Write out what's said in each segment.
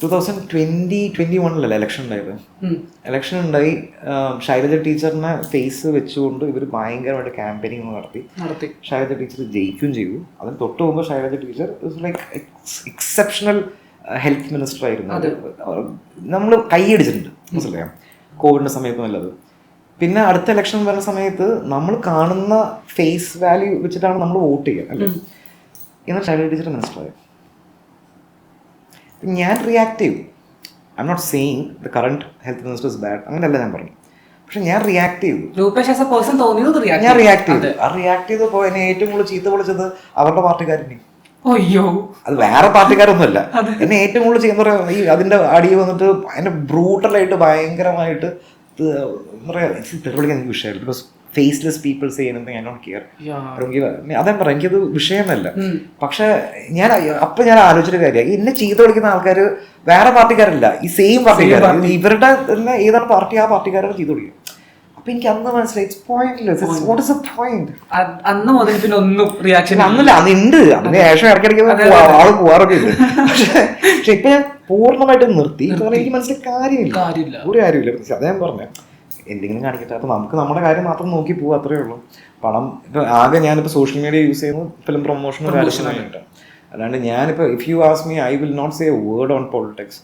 2021 election ഉണ്ടായത്. Election ഉണ്ടായി, ശൈലജ ടീച്ചറിനെ ഫേസ് വെച്ചുകൊണ്ട് ഇവർ ഭയങ്കരമായിട്ട് ക്യാമ്പയിനിങ് നടത്തി. ശൈലജ ടീച്ചർ ജയിക്കുകയും ചെയ്തു. അതിന് തൊട്ട് മുമ്പ് Shailaja teacher like exceptional health minister ആയിരുന്നു. നമ്മൾ കൈയടിച്ചിട്ടുണ്ട്, മനസ്സിലായോ, കോവിഡിൻ്റെ സമയത്ത് നല്ലത്. പിന്നെ അടുത്ത ഇലക്ഷൻ വരുന്ന സമയത്ത് നമ്മൾ കാണുന്ന ഫേസ് വാല്യൂ വെച്ചിട്ടാണ് നമ്മൾ വോട്ട് ചെയ്യുക, അല്ലേ? എന്നാൽ ശൈലജ ടീച്ചർ മിനിസ്റ്ററായി. ഞാൻ റിയാക്ട് ചെയ്യും. I am not saying the current health minister is bad, അങ്ങനെയല്ല ഞാൻ പറഞ്ഞു. പക്ഷെ ഞാൻ റിയാക്ട് ചെയ്തു. ഞാൻ റിയാക്ട് ചെയ്തു. ആ റിയാക്ട് ചെയ്തപ്പോൾ എന്നെ ഏറ്റവും കൂടുതൽ ചീത്ത വിളിച്ചത് അവരുടെ പാർട്ടിക്കാരനെ. അത് വേറെ പാർട്ടിക്കാരൊന്നുമല്ല. എന്നെ ഏറ്റവും കൂടുതൽ ചെയ്യുന്ന പറയാം ഈ അതിന്റെ അടിയിൽ വന്നിട്ട് അതിന്റെ ബ്രൂട്ടലായിട്ട് ഭയങ്കരമായിട്ട് എന്താ പറയാ തെളിവിളിക്കാൻ എനിക്ക് വിഷയമില്ല. Because faceless people say anything I don't care. അതേ പറയാം, എനിക്കത് വിഷയമല്ല. പക്ഷെ ഞാൻ ആലോചിച്ചൊരു കാര്യമാണ്, എന്നെ ചീത്ത വിളിക്കുന്ന ആൾക്കാർ വേറെ പാർട്ടിക്കാരല്ല, ഈ സെയിം പാർട്ടിക്കാർ. ഇവരുടെ തന്നെ ഏതാണ് പാർട്ടി, ആ പാർട്ടിക്കാരെ ചീത്ത വിളിക്കും. അപ്പൊ എനിക്ക് അന്ന് മനസ്സിലായി it's pointless. What is the point? അന്ന് മുതൽ പിന്നെ ഒന്നും റിയാക്ഷൻ അന്നില്ല, അന്നുണ്ട്. അതിന് ശേഷം ഇടയ്ക്കിടയ്ക്ക് ആള് പോവാറൊക്കെ ഉണ്ട്. പക്ഷെ ഇപ്പൊ ഞാൻ പൂർണ്ണമായിട്ട് നിർത്തി. എനിക്ക് മനസ്സിലായി കാര്യമില്ല, ഒരു കാര്യമില്ല. അതേ ഞാൻ പറഞ്ഞ എന്തെങ്കിലും കാണിക്കട്ടെ. അപ്പൊ നമുക്ക് നമ്മുടെ കാര്യം മാത്രം നോക്കി പോവുക, അത്രേ ഉള്ളൂ. പണം ഇപ്പൊ ആകെ ഞാനിപ്പോ സോഷ്യൽ മീഡിയ യൂസ് ചെയ്യുന്നത് ഫിലിം പ്രൊമോഷനും കാര്യത്തിനായിട്ട്. അല്ലാണ്ട് ഞാനിപ്പോ if you ask me I will not say a word on politics,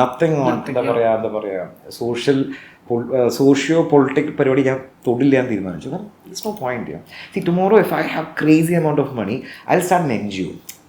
nothing on എന്താ പറയാ സോഷ്യോ പൊളിറ്റിക്കൽ പരിപാടി ഞാൻ തൊടില്ല എന്ന് തീരുമാനിച്ചു. കാരണം it's no point. See tomorrow if I have crazy amount of money I will start an NGO.